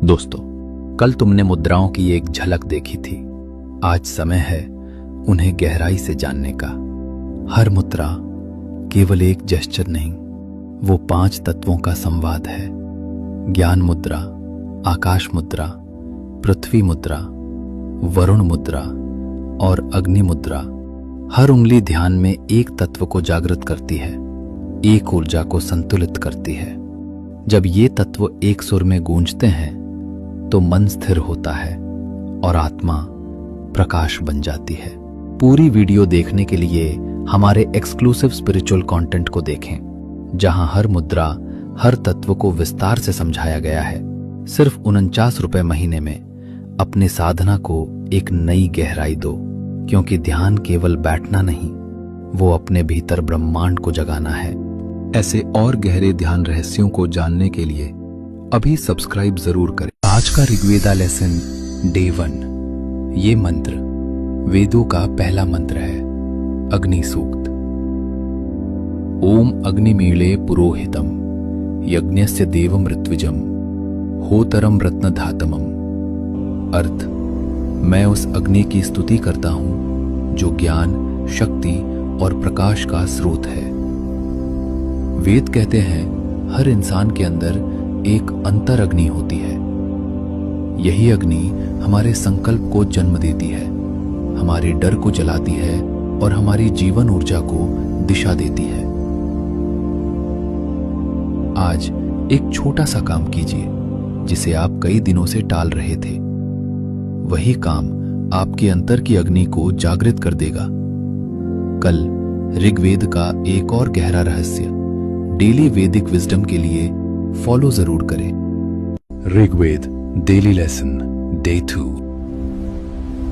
दोस्तों, कल तुमने मुद्राओं की एक झलक देखी थी। आज समय है उन्हें गहराई से जानने का। हर मुद्रा केवल एक जेस्चर नहीं, वो 5 तत्वों का संवाद है। ज्ञान मुद्रा, आकाश मुद्रा, पृथ्वी मुद्रा, वरुण मुद्रा और अग्नि मुद्रा। हर उंगली ध्यान में एक तत्व को जागृत करती है, एक ऊर्जा को संतुलित करती है। जब ये तत्व एक सुर में गूंजते हैं तो मन स्थिर होता है और आत्मा प्रकाश बन जाती है। पूरी वीडियो देखने के लिए हमारे एक्सक्लूसिव स्पिरिचुअल कंटेंट को देखें, जहां हर मुद्रा, हर तत्व को विस्तार से समझाया गया है। सिर्फ 49 रुपए महीने में अपनी साधना को एक नई गहराई दो, क्योंकि ध्यान केवल बैठना नहीं, वो अपने भीतर ब्रह्मांड को जगाना है। ऐसे और गहरे ध्यान रहस्यों को जानने के लिए अभी सब्सक्राइब जरूर करें। आज का ऋग्वेदा लेसन डे 1। ये मंत्र वेदों का पहला मंत्र है, अग्नि सूक्त। ओम अग्निमीळे पुरोहितम यज्ञस्य देवम ऋत्विजम होतरम रत्नधातमम। अर्थ, मैं उस अग्नि की स्तुति करता हूं जो ज्ञान, शक्ति और प्रकाश का स्रोत है। वेद कहते हैं हर इंसान के अंदर एक अंतर अग्नि होती है। यही अग्नि हमारे संकल्प को जन्म देती है, हमारे डर को जलाती है और हमारी जीवन ऊर्जा को दिशा देती है। आज एक छोटा सा काम कीजिए जिसे आप कई दिनों से टाल रहे थे। वही काम आपके अंतर की अग्नि को जागृत कर देगा। कल ऋग्वेद का एक और गहरा रहस्य डेली वैदिक विजडम के लिए फॉलो जरूर करें। Rigveda daily lesson day 2।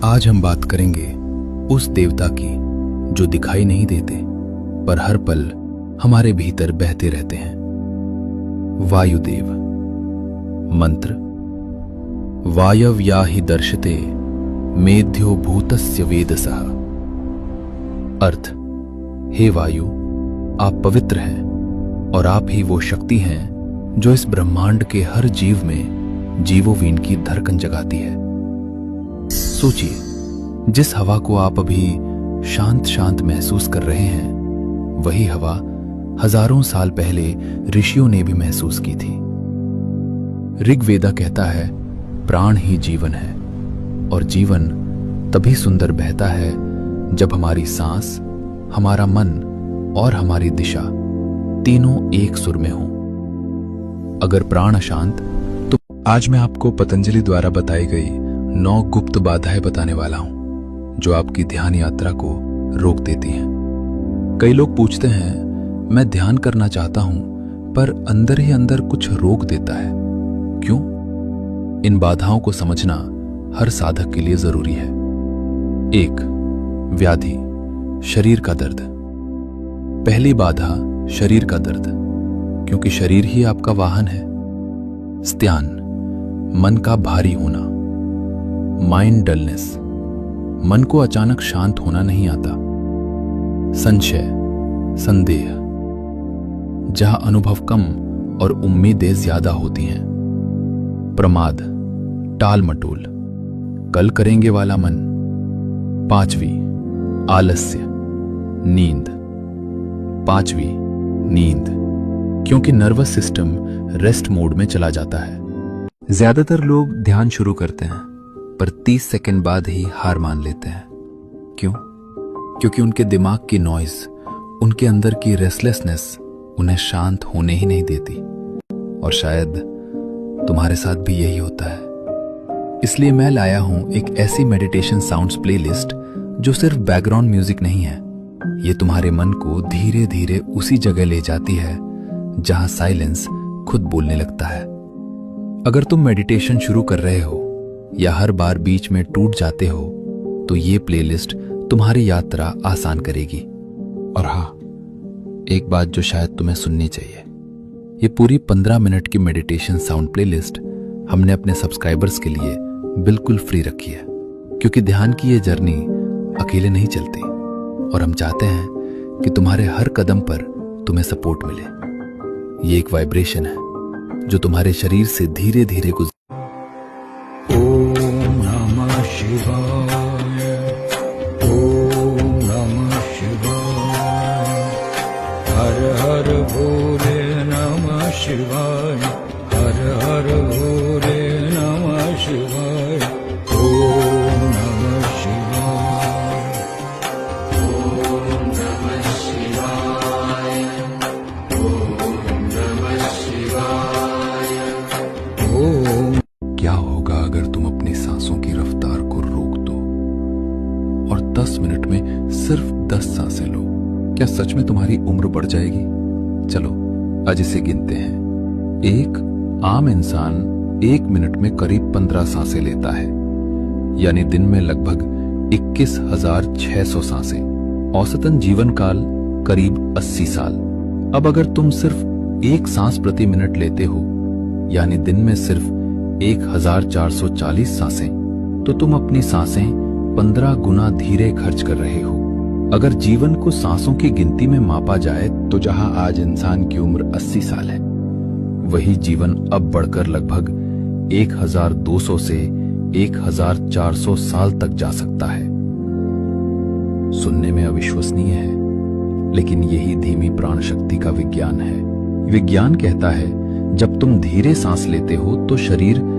आज हम बात करेंगे उस देवता की जो दिखाई नहीं देते पर हर पल हमारे भीतर बहते रहते हैं, वायुदेव। मंत्र, वायव्या हि दर्शते मेध्यो भूतस्य वेदसः। अर्थ, हे वायु, आप पवित्र हैं और आप ही वो शक्ति हैं जो इस ब्रह्मांड के हर जीव में जीवोवीन की धड़कन जगाती है। सोचिए, जिस हवा को आप अभी शांत शांत महसूस कर रहे हैं, वही हवा हजारों साल पहले ऋषियों ने भी महसूस की थी। ऋग्वेदा कहता है प्राण ही जीवन है, और जीवन तभी सुंदर बहता है जब हमारी सांस, हमारा मन और हमारी दिशा तीनों एक सुर में हो। अगर प्राण अशांत, तो आज मैं आपको पतंजलि द्वारा बताई गई 9 गुप्त बाधाएं बताने वाला हूं जो आपकी ध्यान यात्रा को रोक देती हैं। कई लोग पूछते हैं, मैं ध्यान करना चाहता हूं पर अंदर ही अंदर कुछ रोक देता है, क्यों? इन बाधाओं को समझना हर साधक के लिए जरूरी है। 1. व्याधि, शरीर का दर्द। पहली बाधा शरीर का दर्द, क्योंकि शरीर ही आपका वाहन है। स्त्यान, मन का भारी होना। माइंड डलनेस, मन को अचानक शांत होना नहीं आता। संशय, संदेह, जहां अनुभव कम और उम्मीदें ज्यादा होती हैं। प्रमाद, टाल मटोल, कल करेंगे वाला मन। 5वीं, आलस्य, नींद। 5वीं, नींद, क्योंकि नर्वस सिस्टम रेस्ट मोड में चला जाता है। ज्यादातर लोग ध्यान शुरू करते हैं पर 30 सेकंड बाद ही हार मान लेते हैं। क्यों? क्योंकि उनके दिमाग की नॉइज, उनके अंदर की रेस्टलेसनेस उन्हें शांत होने ही नहीं देती। और शायद तुम्हारे साथ भी यही होता है। इसलिए मैं लाया हूं एक ऐसी मेडिटेशन साउंड्स प्लेलिस्ट जो सिर्फ बैकग्राउंड म्यूजिक नहीं है। ये तुम्हारे मन को धीरे धीरे उसी जगह ले जाती है जहां साइलेंस खुद बोलने लगता है। अगर तुम मेडिटेशन शुरू कर रहे हो या हर बार बीच में टूट जाते हो, तो ये प्लेलिस्ट तुम्हारी यात्रा आसान करेगी। और हाँ, एक बात जो शायद तुम्हें सुननी चाहिए, ये पूरी 15 मिनट की मेडिटेशन साउंड प्लेलिस्ट हमने अपने सब्सक्राइबर्स के लिए बिल्कुल फ्री रखी है, क्योंकि ध्यान की ये जर्नी अकेले नहीं चलती और हम चाहते हैं कि तुम्हारे हर कदम पर तुम्हें सपोर्ट मिले। ये एक वाइब्रेशन है जो तुम्हारे शरीर से धीरे धीरे शिवाय। ओम नमः शिवाय। हर हर भोले नमः शिवाय। हर हर भोले नमः शिवाय। ओम नमः शिवाय। ओम नमः शिवाय। ओम नमः शिवाय। ओम। क्या होगा अगर तुम अपनी सांसों की रफ्तार को रोक दो और 10 मिनट में सिर्फ 10 सांसें लो? क्या सच में तुम्हारी उम्र बढ़ जाएगी? चलो आज इसे गिनते हैं। एक आम इंसान 1 मिनट में करीब 15 सांसें लेता है, यानी दिन में लगभग 21,600 सांसें। औसतन जीवन काल करीब 80 साल। अब अगर तुम सिर्फ 1 सांस प्रति मिनट लेते हो, यानी दिन में सिर्फ 1440 सांसें, तो तुम अपनी सांसें 15 गुना धीरे खर्च कर रहे हो। अगर जीवन को सांसों की गिनती में मापा जाए तो जहां आज इंसान की उम्र 80 साल है, वही जीवन अब बढ़कर लगभग 1200 से 1400 साल तक जा सकता है। सुनने में अविश्वसनीय है, लेकिन यही धीमी प्राण शक्ति का विज्ञान है। विज्ञान कहता है जब तुम धीरे सांस लेते हो तो शरीर।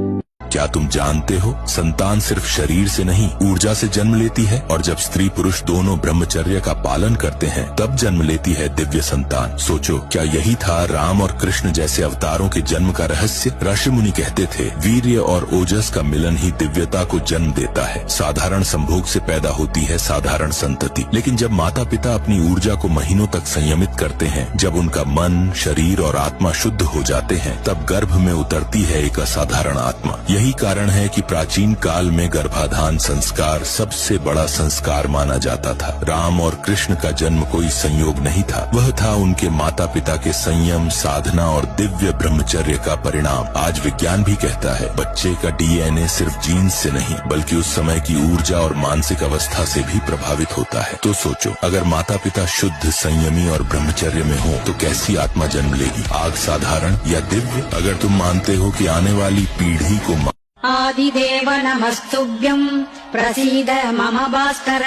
क्या तुम जानते हो, संतान सिर्फ शरीर से नहीं ऊर्जा से जन्म लेती है, और जब स्त्री पुरुष दोनों ब्रह्मचर्य का पालन करते हैं तब जन्म लेती है दिव्य संतान। सोचो, क्या यही था राम और कृष्ण जैसे अवतारों के जन्म का रहस्य? ऋषि मुनि कहते थे वीर्य और ओजस का मिलन ही दिव्यता को जन्म देता है। साधारण संभोग से पैदा होती है साधारण संतति, लेकिन जब माता पिता अपनी ऊर्जा को महीनों तक संयमित करते हैं, जब उनका मन, शरीर और आत्मा शुद्ध हो जाते हैं, तब गर्भ में उतरती है एक असाधारण आत्मा। यही कारण है कि प्राचीन काल में गर्भाधान संस्कार सबसे बड़ा संस्कार माना जाता था। राम और कृष्ण का जन्म कोई संयोग नहीं था, वह था उनके माता पिता के संयम, साधना और दिव्य ब्रह्मचर्य का परिणाम। आज विज्ञान भी कहता है बच्चे का डीएनए सिर्फ जीन्स से नहीं बल्कि उस समय की ऊर्जा और मानसिक अवस्था से भी प्रभावित होता है। तो सोचो, अगर माता पिता शुद्ध, संयमी और ब्रह्मचर्य में हो तो कैसी आत्मा जन्म लेगी? आग साधारण या दिव्य? अगर तुम मानते हो कि आने वाली पीढ़ी को आदिदेव नमस्तुभ्यम् प्रसीद मम भास्कर।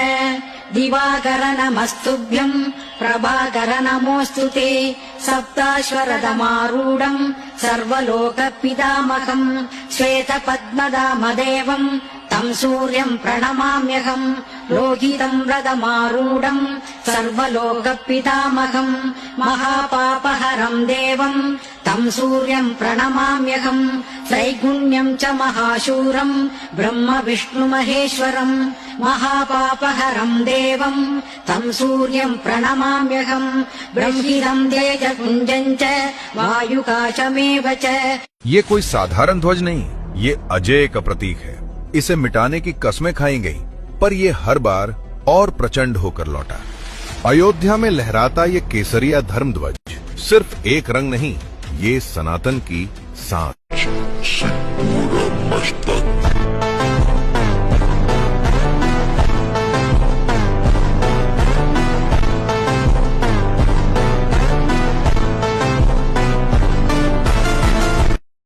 दिवाकर नमस्तुभ्यम् प्रभाकर नमोऽस्तुते। सप्ताश्वरथमारूढम् सर्वलोकपितामहम् श्वेतपद्मनाभदेवम् तं सूर्यम् प्रणमाम्यहम्। लोहितम् रथमारूढम् सर्वलोकपितामहम् महापापहरम् देवम् तं सूर्यम् प्रणमाम्यहम्। त्रैगुण्यम् च महाशूरम् ब्रह्म विष्णु महेश्वरम् महापापहरम् देवम् तं सूर्यम् प्रणमाम्यहम्। ब्रह्मिदम् तेजपुञ्जम् च वायुकाशमेव च। ये कोई साधारण ध्वज नहीं, ये अजेय का प्रतीक है। इसे मिटाने की कस्में खाई गई, पर ये हर बार और प्रचंड होकर लौटा। अयोध्या में लहराता ये केसरिया धर्म ध्वज सिर्फ एक रंग नहीं, ये सनातन की सांस।